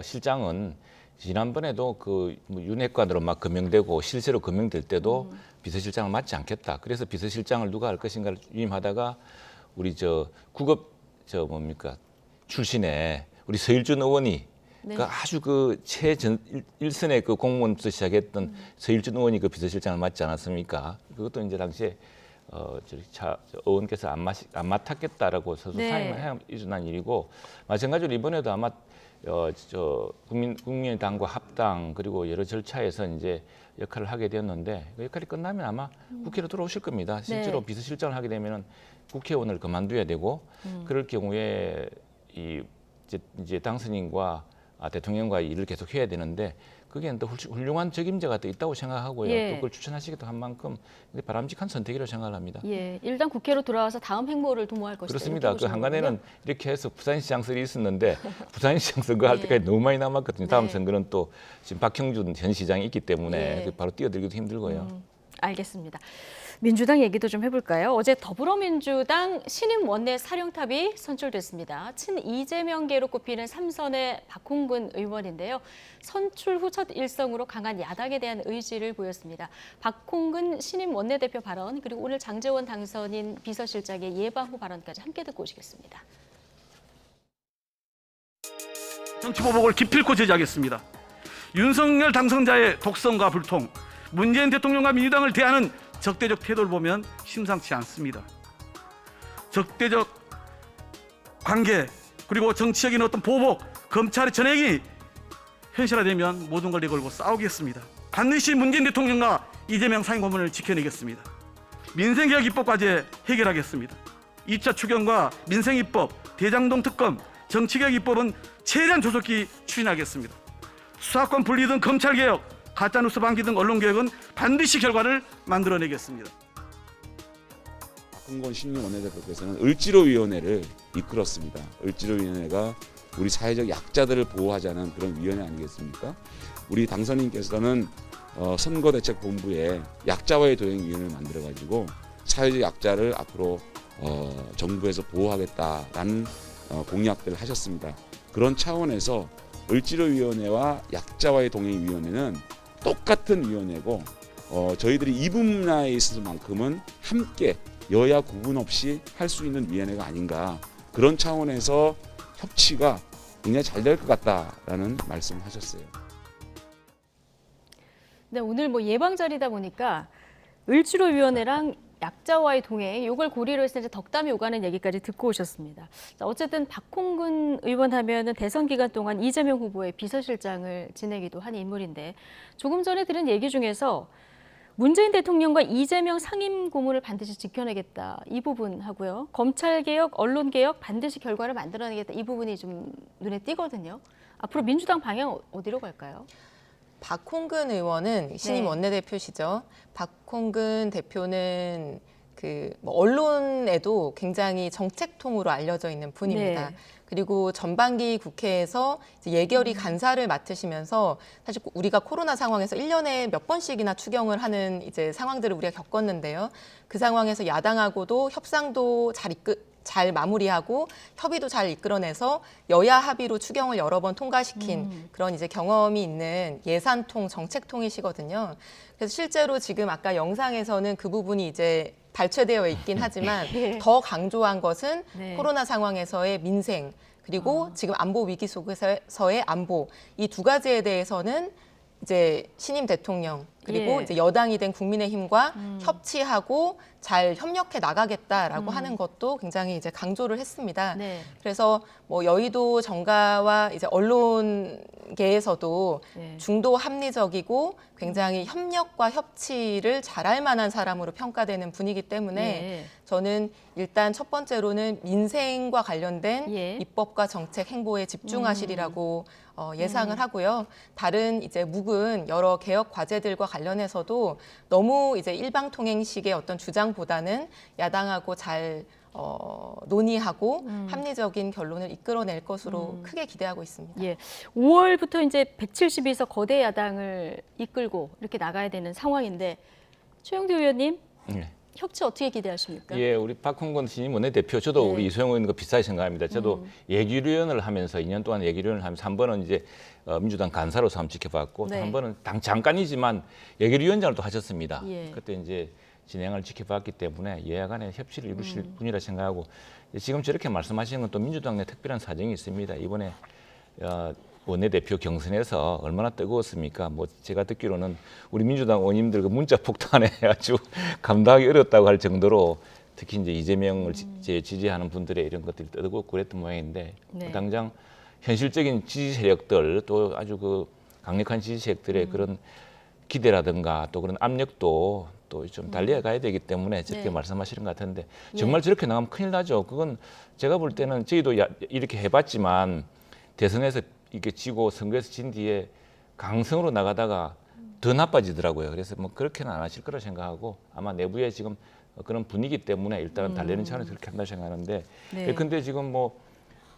실장은 지난번에도 그 윤핵관으로 막 금명되고 실세로 금명될 때도 비서실장을 맡지 않겠다. 그래서 비서실장을 누가 할 것인가를 위임하다가 우리 국업 출신의 우리 서일준 의원이 네. 그 아주 그 일선의 그 공무원부터 시작했던 서일준 의원이 그 비서실장을 맡지 않았습니까? 그것도 이제 당시에 의원께서 안 맡았겠다라고 서서 네. 사임을 일어난 일이고 마찬가지로 이번에도 아마 국민의당과 합당 그리고 여러 절차에서 이제 역할을 하게 되었는데 그 역할이 끝나면 아마 국회로 들어오실 겁니다. 실제로 네. 비서실장을 하게 되면은 국회의원을 그만둬야 되고 그럴 경우에 이제 당선인과 대통령과 일을 계속 해야 되는데 그게 또 훌륭한 적임자가 또 있다고 생각하고요. 예. 또 그걸 추천하시기도 한 만큼 바람직한 선택이라고 생각을 합니다. 예, 일단 국회로 돌아와서 다음 행보를 도모할 것이다. 그렇습니다. 이렇게 그 한간에는 보시는 이렇게 해서 부산시장설이 있었는데 부산시장 선거할 예. 때까지 너무 많이 남았거든요. 다음 네. 선거는 또 지금 박형준 전 시장이 있기 때문에 예. 바로 뛰어들기도 힘들고요. 거군요. 알겠습니다. 민주당 얘기도 좀 해볼까요? 어제 더불어민주당 신임 원내 사령탑이 선출됐습니다. 친 이재명계로 꼽히는 삼선의 박홍근 의원인데요. 선출 후 첫 일성으로 강한 야당에 대한 의지를 보였습니다. 박홍근 신임 원내대표 발언 그리고 오늘 장제원 당선인 비서실장의 예방 후 발언까지 함께 듣고 오시겠습니다. 정치보복을 기필코 제지하겠습니다. 윤석열 당선자의 독선과 불통, 문재인 대통령과 민주당을 대하는 적대적 태도를 보면 심상치 않습니다. 적대적 관계 그리고 정치적인 어떤 보복, 검찰의 전횡이 현실화되면 모든 걸 내걸고 싸우겠습니다. 반드시 문재인 대통령과 이재명 상임 고문을 지켜내겠습니다. 민생개혁 입법과제 해결하겠습니다. 2차 추경과 민생입법, 대장동 특검, 정치개혁 입법은 최대한 조속히 추진하겠습니다. 수사권 분리 등 검찰개혁, 가짜뉴스 방지 등 언론개혁은 반드시 결과를 만들어내겠습니다. 박홍근 신임 원내대표께서는 을지로위원회를 이끌었습니다. 을지로위원회가 우리 사회적 약자들을 보호하자는 그런 위원회 아니겠습니까? 우리 당선인께서는 선거대책본부에 약자와의 도행위원회를 만들어가지고 사회적 약자를 앞으로 정부에서 보호하겠다라는 공약들을 하셨습니다. 그런 차원에서 을지로위원회와 약자와의 동행위원회는 똑같은 위원회고 저희들이 이 분야에 있어서만큼은 함께 여야 구분 없이 할 수 있는 위원회가 아닌가, 그런 차원에서 협치가 굉장히 잘 될 것 같다라는 말씀을 하셨어요. 네, 오늘 뭐 예방 자리다 보니까 을지로위원회랑 약자와의 동행, 이걸 고리로 해서 이제 덕담이 오가는 얘기까지 듣고 오셨습니다. 자, 어쨌든 박홍근 의원 하면은 대선 기간 동안 이재명 후보의 비서실장을 지내기도 한 인물인데, 조금 전에 들은 얘기 중에서 문재인 대통령과 이재명 상임 고문을 반드시 지켜내겠다, 이 부분 하고요. 검찰개혁, 언론개혁 반드시 결과를 만들어내겠다, 이 부분이 좀 눈에 띄거든요. 앞으로 민주당 방향 어디로 갈까요? 박홍근 의원은 신임 네. 원내대표시죠. 박홍근 대표는 언론에도 굉장히 정책통으로 알려져 있는 분입니다. 네. 그리고 전반기 국회에서 이제 예결위 간사를 맡으시면서 사실 우리가 코로나 상황에서 1년에 몇 번씩이나 추경을 하는 이제 상황들을 우리가 겪었는데요. 그 상황에서 야당하고도 협상도 잘 마무리하고 협의도 잘 이끌어내서 여야 합의로 추경을 여러 번 통과시킨 그런 이제 경험이 있는 예산통, 정책통이시거든요. 그래서 실제로 지금 아까 영상에서는 그 부분이 이제 발췌되어 있긴 하지만 네. 더 강조한 것은 네. 코로나 상황에서의 민생, 그리고 지금 안보 위기 속에서의 안보, 이 두 가지에 대해서는 이제 신임 대통령 그리고 예. 이제 여당이 된 국민의힘과 협치하고 잘 협력해 나가겠다라고 하는 것도 굉장히 이제 강조를 했습니다. 네. 그래서 뭐 여의도 정가와 이제 언론계에서도 네. 중도 합리적이고 굉장히 협력과 협치를 잘할 만한 사람으로 평가되는 분이기 때문에 네. 저는 일단 첫 번째로는 민생과 관련된 예. 입법과 정책 행보에 집중하시리라고 예상을 하고요. 다른 이제 묵은 여러 개혁 과제들과 관련해서도 너무 이제 일방통행식의 어떤 주장보다는 야당하고 잘 논의하고 합리적인 결론을 이끌어낼 것으로 크게 기대하고 있습니다. 예, 5월부터 이제 172석 거대 야당을 이끌고 이렇게 나가야 되는 상황인데, 최영두 의원님, 네. 협치 어떻게 기대하십니까? 예, 우리 박홍근 신임 원내대표, 저도 네. 우리 이소영 의원과 비슷하게 생각합니다. 저도 예결위원을 하면서 2년 동안 예결위원을 하면서 한 번은 이제 민주당 간사로서 한번 지켜봤고, 네. 한 번은 당 잠깐이지만 예결위원장을 또 하셨습니다. 예. 그때 이제 진행을 지켜봤기 때문에 여야 간의 협치를 이루실 분이라 생각하고, 지금 저렇게 말씀하시는 건 또 민주당 내 특별한 사정이 있습니다. 이번에 원내대표 경선에서 얼마나 뜨거웠습니까? 뭐 제가 듣기로는 우리 민주당 의원님들 그 문자 폭탄에 아주 감당하기 어렵다고 할 정도로, 특히 이제 이재명을 지지하는 분들의 이런 것들이 뜨겁고 그랬던 모양인데, 네. 당장 현실적인 지지 세력들, 또 아주 그 강력한 지지 세력들의 그런 기대라든가 또 그런 압력도 또 좀 달려야 가야 되기 때문에 저렇게 네. 말씀하시는 것 같은데, 정말 저렇게 나가면 큰일 나죠. 그건 제가 볼 때는 저희도 이렇게 해봤지만 대선에서 이렇게 지고 선거에서 진 뒤에 강성으로 나가다가 더 나빠지더라고요. 그래서 뭐 그렇게는 안 하실 거라 생각하고, 아마 내부에 지금 그런 분위기 때문에 일단은 달래는 차원에서 그렇게 한다 생각하는데, 네. 근데 지금 뭐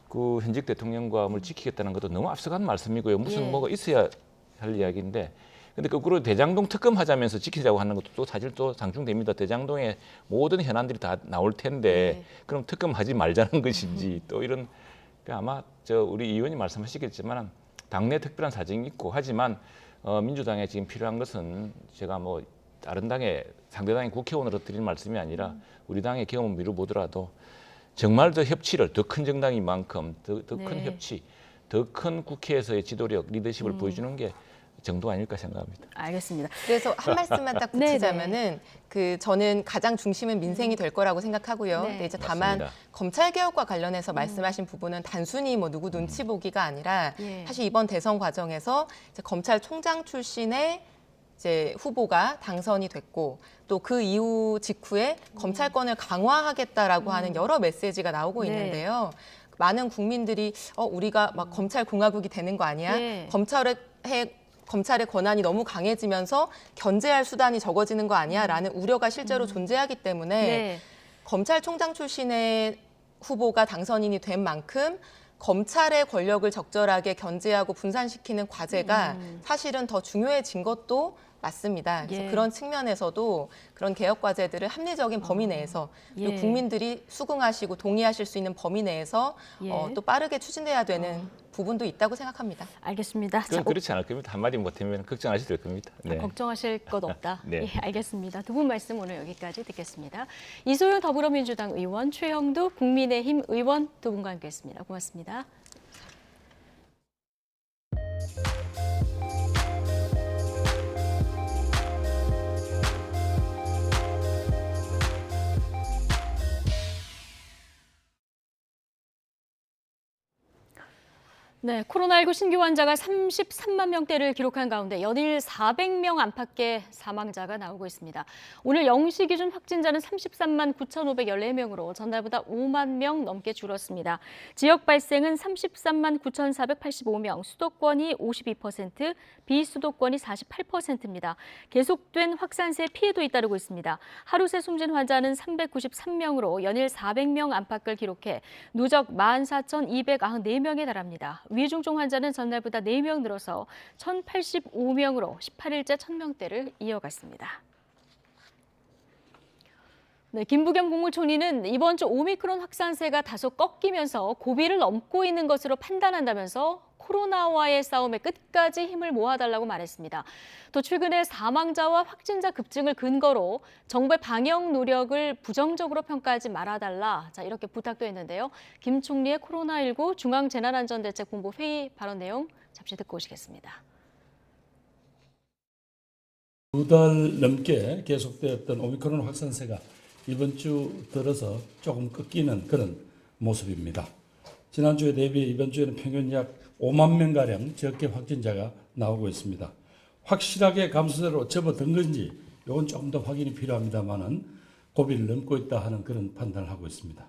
그 현직 대통령과 뭘 지키겠다는 것도 너무 앞서간 말씀이고요. 무슨 예. 뭐가 있어야 할 이야기인데, 근데 거꾸로 대장동 특검 하자면서 지키자고 하는 것도 또 사실 또 상충됩니다. 대장동에 모든 현안들이 다 나올 텐데 네. 그럼 특검 하지 말자는 것인지, 또 이런, 아마 우리 의원이 말씀하시겠지만 당내 특별한 사정이 있고, 하지만 민주당에 지금 필요한 것은, 제가 뭐 다른 당의 상대당의 국회의원으로 드리는 말씀이 아니라 우리 당의 경험을 미루보더라도 정말 더 협치를, 더 큰 정당인 만큼 더 큰 네. 협치, 더 큰 국회에서의 지도력, 리더십을 보여주는 게 정도 아닐까 생각합니다. 알겠습니다. 그래서 한 말씀만 딱 네네. 붙이자면은 저는 가장 중심은 민생이 될 거라고 생각하고요. 네. 근데 이제 다만 맞습니다. 검찰 개혁과 관련해서 말씀하신 부분은 단순히 뭐 누구 눈치 보기가 아니라 예. 사실 이번 대선 과정에서 이제 검찰총장 출신의 이제 후보가 당선이 됐고 또 그 이후 직후에 검찰권을 강화하겠다라고 하는 여러 메시지가 나오고 네. 있는데요. 많은 국민들이 우리가 막 검찰 공화국이 되는 거 아니야? 네. 검찰의 권한이 너무 강해지면서 견제할 수단이 적어지는 거 아니야? 라는 우려가 실제로 존재하기 때문에 네. 검찰총장 출신의 후보가 당선인이 된 만큼 검찰의 권력을 적절하게 견제하고 분산시키는 과제가 사실은 더 중요해진 것도 맞습니다. 그래서 예. 그런 측면에서도 그런 개혁 과제들을 합리적인 범위 내에서 그리고 예. 국민들이 수긍하시고 동의하실 수 있는 범위 내에서 예. 또 빠르게 추진돼야 되는 부분도 있다고 생각합니다. 알겠습니다. 그건 그렇지 않을 겁니다. 한마디 못하면 걱정하셔도 될 겁니다. 네. 걱정하실 것 없다. 네. 예, 알겠습니다. 두 분 말씀 오늘 여기까지 듣겠습니다. 이소영 더불어민주당 의원, 최형두 국민의힘 의원 두 분과 함께했습니다. 고맙습니다. 네, 코로나19 신규 환자가 33만 명대를 기록한 가운데 연일 400명 안팎의 사망자가 나오고 있습니다. 오늘 0시 기준 확진자는 33만 9,514명으로 전날보다 5만 명 넘게 줄었습니다. 지역 발생은 33만 9,485명, 수도권이 52%, 비수도권이 48%입니다. 계속된 확산세에 피해도 잇따르고 있습니다. 하루 새 숨진 환자는 393명으로 연일 400명 안팎을 기록해 누적 14,294명에 달합니다. 위중증 환자는 전날보다 4명 늘어서 1,085명으로 18일째 1,000명대를 이어갔습니다. 네, 김부겸 국무총리는 이번 주 오미크론 확산세가 다소 꺾이면서 고비를 넘고 있는 것으로 판단한다면서 코로나와의 싸움에 끝까지 힘을 모아달라고 말했습니다. 또 최근에 사망자와 확진자 급증을 근거로 정부의 방역 노력을 부정적으로 평가하지 말아달라. 자, 이렇게 부탁도 했는데요. 김 총리의 코로나19 중앙재난안전대책본부 회의 발언 내용 잠시 듣고 오시겠습니다. 2달 넘게 계속되었던 오미크론 확산세가 이번 주 들어서 조금 꺾이는 그런 모습입니다. 지난주에 대비해 이번 주에는 평균 약 5만 명가량 적게 확진자가 나오고 있습니다. 확실하게 감소세로 접어든 건지 이건 조금 더 확인이 필요합니다만은 고비를 넘고 있다 하는 그런 판단을 하고 있습니다.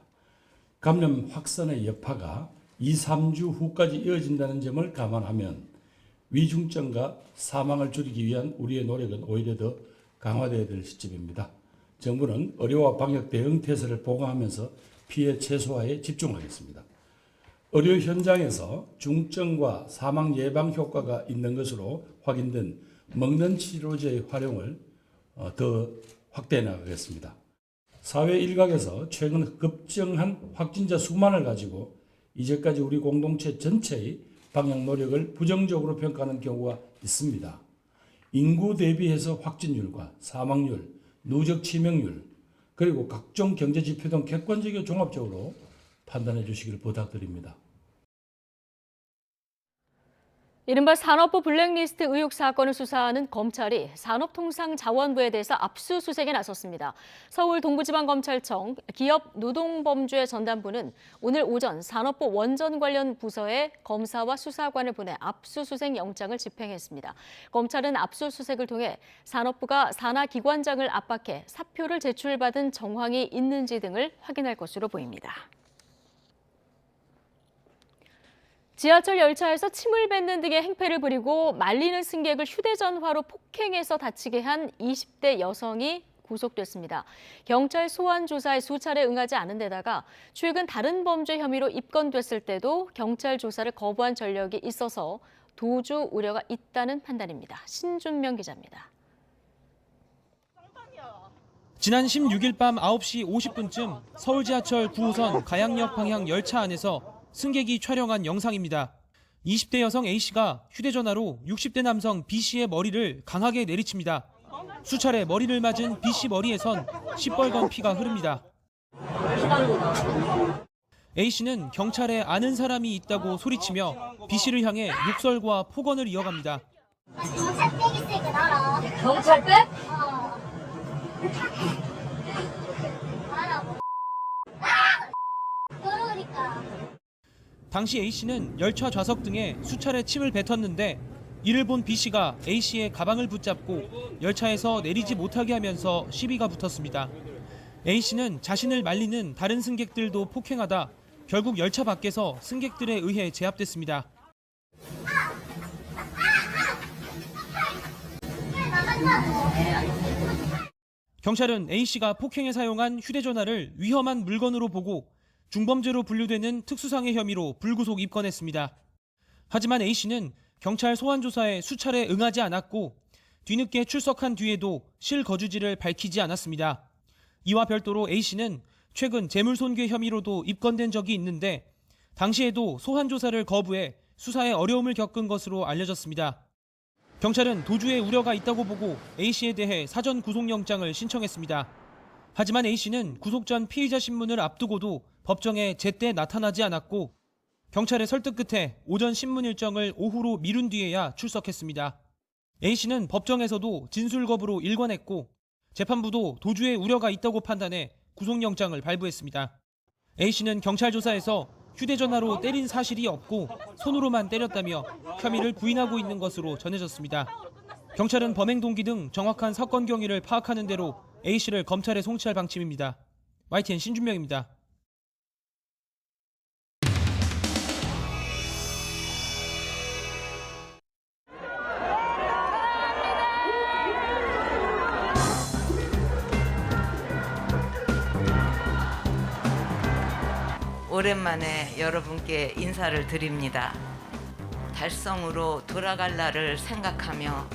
감염 확산의 여파가 2, 3주 후까지 이어진다는 점을 감안하면 위중증과 사망을 줄이기 위한 우리의 노력은 오히려 더 강화되어야 될 시점입니다. 정부는 의료와 방역 대응 태세를 보강하면서 피해 최소화에 집중하겠습니다. 의료 현장에서 중증과 사망 예방 효과가 있는 것으로 확인된 먹는 치료제의 활용을 더 확대해 나가겠습니다. 사회 일각에서 최근 급증한 확진자 수만을 가지고 이제까지 우리 공동체 전체의 방역 노력을 부정적으로 평가하는 경우가 있습니다. 인구 대비해서 확진율과 사망률, 누적 치명률, 그리고 각종 경제 지표 등 객관적이고 종합적으로 판단해 주시기를 부탁드립니다. 이른바 산업부 블랙리스트 의혹 사건을 수사하는 검찰이 산업통상자원부에 대해서 압수수색에 나섰습니다. 서울 동부지방검찰청 기업노동범죄 전담부는 오늘 오전 산업부 원전 관련 부서에 검사와 수사관을 보내 압수수색 영장을 집행했습니다. 검찰은 압수수색을 통해 산업부가 산하기관장을 압박해 사표를 제출받은 정황이 있는지 등을 확인할 것으로 보입니다. 지하철 열차에서 침을 뱉는 등의 행패를 부리고 말리는 승객을 휴대전화로 폭행해서 다치게 한 20대 여성이 구속됐습니다. 경찰 소환 조사에 수차례 응하지 않은 데다가 최근 다른 범죄 혐의로 입건됐을 때도 경찰 조사를 거부한 전력이 있어서 도주 우려가 있다는 판단입니다. 신준명 기자입니다. 지난 16일 밤 9시 50분쯤 서울 지하철 9호선 가양역 방향 열차 안에서 승객이 촬영한 영상입니다. 20대 여성 A씨가 휴대전화로 60대 남성 B씨의 머리를 강하게 내리칩니다. 수차례 머리를 맞은 B씨 머리에선 시뻘건 피가 흐릅니다. A씨는 경찰에 아는 사람이 있다고 소리치며 B씨를 향해 욕설과 폭언을 이어갑니다. 경찰백 있으니까 나라. 경찰백? 나라고. 그러니까. 당시 A씨는 열차 좌석 등에 수차례 침을 뱉었는데 이를 본 B씨가 A씨의 가방을 붙잡고 열차에서 내리지 못하게 하면서 시비가 붙었습니다. A씨는 자신을 말리는 다른 승객들도 폭행하다 결국 열차 밖에서 승객들에 의해 제압됐습니다. 경찰은 A씨가 폭행에 사용한 휴대전화를 위험한 물건으로 보고 중범죄로 분류되는 특수상해 혐의로 불구속 입건했습니다. 하지만 A씨는 경찰 소환 조사에 수차례 응하지 않았고 뒤늦게 출석한 뒤에도 실거주지를 밝히지 않았습니다. 이와 별도로 A씨는 최근 재물손괴 혐의로도 입건된 적이 있는데 당시에도 소환 조사를 거부해 수사에 어려움을 겪은 것으로 알려졌습니다. 경찰은 도주에 우려가 있다고 보고 A씨에 대해 사전 구속영장을 신청했습니다. 하지만 A씨는 구속 전 피의자 신문을 앞두고도 법정에 제때 나타나지 않았고 경찰의 설득 끝에 오전 신문 일정을 오후로 미룬 뒤에야 출석했습니다. A씨는 법정에서도 진술 거부로 일관했고 재판부도 도주에 우려가 있다고 판단해 구속영장을 발부했습니다. A씨는 경찰 조사에서 휴대전화로 때린 사실이 없고 손으로만 때렸다며 혐의를 부인하고 있는 것으로 전해졌습니다. 경찰은 범행 동기 등 정확한 사건 경위를 파악하는 대로 A씨를 검찰에 송치할 방침입니다. YTN 신준명입니다. 오랜만에 여러분께 인사를 드립니다. 달성으로 돌아갈 날을 생각하며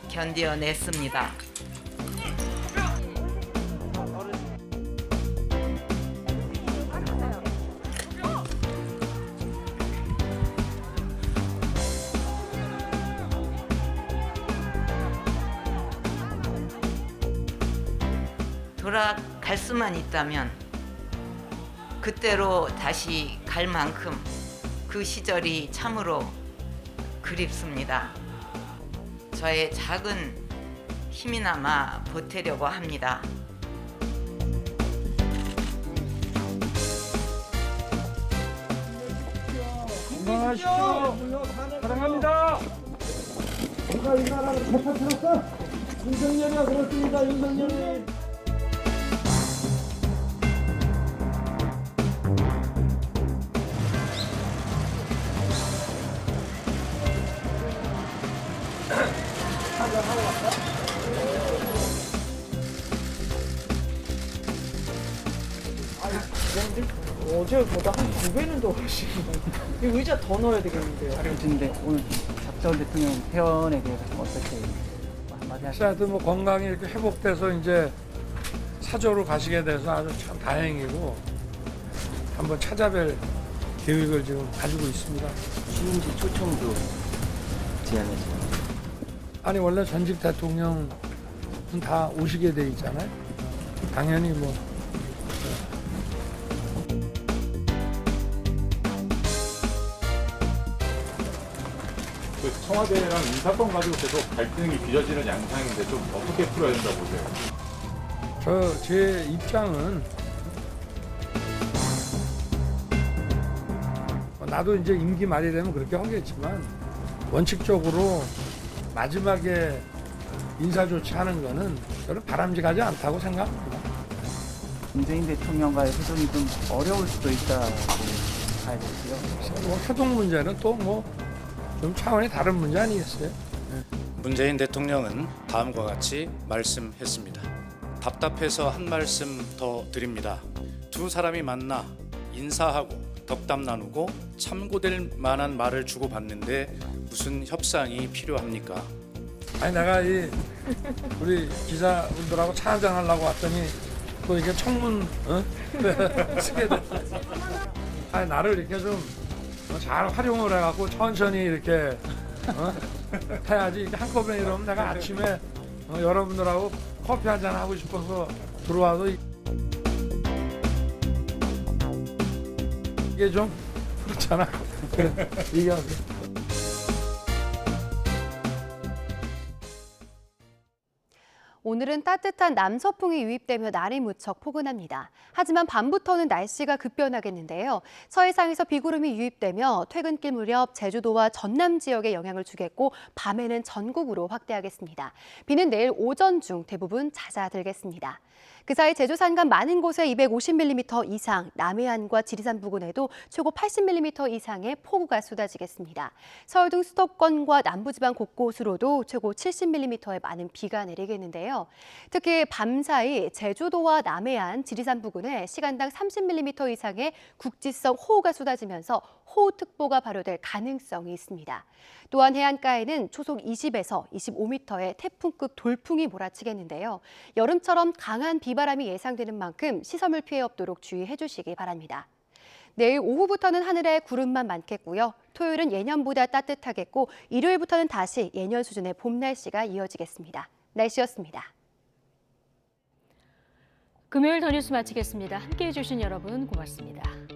견뎌냈습니다. 돌아갈 수만 있다면 그때로 다시 갈 만큼 그 시절이 참으로 그립습니다. 저의 작은 힘이나마 보태려고 합니다. 건강하십시오. 사랑합니다. 누가 이 나라를 대파 들었어? 윤석열이가 그렇습니다. 윤석열이. 어제보다 한 2배는 더 하시는데 이 의자 더 넣어야 되겠는데요. 근데 오늘 박정원 대통령 회원에 대해서 좀 어떻게 한마디 하시죠? 하여튼 뭐 건강이 이렇게 회복돼서 이제 사저로 가시게 돼서 아주 참 다행이고 한번 찾아뵐 계획을 지금 가지고 있습니다. 시민지 초청도 제안했죠. 아니 원래 전직 대통령은 다 오시게 돼 있잖아요. 당연히 뭐. 청와대랑 인사권 가지고 계속 갈등이 빚어지는 양상인데 좀 어떻게 풀어야 된다고 보세요? 제 입장은 나도 이제 임기 말이 되면 그렇게 하겠지만 원칙적으로 마지막에 인사 조치하는 거는 저는 바람직하지 않다고 생각합니다. 문재인 대통령과의 소통이 좀 어려울 수도 있다고 봐야 되고요. 뭐 소통 문제는 또 뭐 좀 차원이 다른 문제 아니겠어요? 문재인 대통령은 다음과 같이 말씀했습니다. 답답해서 한 말씀 더 드립니다. 두 사람이 만나 인사하고 덕담 나누고 참고될 만한 말을 주고받는데 무슨 협상이 필요합니까? 아니 내가 우리 기자분들하고 차 한잔 하려고 왔더니 또 이게 청문 쓰게 됐어. 아니 나를 이렇게 좀 잘 활용을 해갖고 천천히 이렇게 해야지. 한꺼번에 이러면 내가 아침에 여러분들하고 커피 한잔 하고 싶어서 들어와도 이게 좀 그렇잖아. 그래, 얘기하세요. 오늘은 따뜻한 남서풍이 유입되며 날이 무척 포근합니다. 하지만 밤부터는 날씨가 급변하겠는데요. 서해상에서 비구름이 유입되며 퇴근길 무렵 제주도와 전남 지역에 영향을 주겠고 밤에는 전국으로 확대하겠습니다. 비는 내일 오전 중 대부분 잦아들겠습니다. 그 사이 제주 산간 많은 곳에 250mm 이상, 남해안과 지리산 부근에도 최고 80mm 이상의 폭우가 쏟아지겠습니다. 서울 등 수도권과 남부지방 곳곳으로도 최고 70mm의 많은 비가 내리겠는데요. 특히 밤사이 제주도와 남해안, 지리산 부근에 시간당 30mm 이상의 국지성 호우가 쏟아지면서 호우특보가 발효될 가능성이 있습니다. 또한 해안가에는 초속 20에서 25m의 태풍급 돌풍이 몰아치겠는데요. 여름처럼 강한 비바람이 예상되는 만큼 시설물 피해 없도록 주의해 주시기 바랍니다. 내일 오후부터는 하늘에 구름만 많겠고요. 토요일은 예년보다 따뜻하겠고 일요일부터는 다시 예년 수준의 봄 날씨가 이어지겠습니다. 날씨였습니다. 금요일 더 뉴스 마치겠습니다. 함께해 주신 여러분 고맙습니다.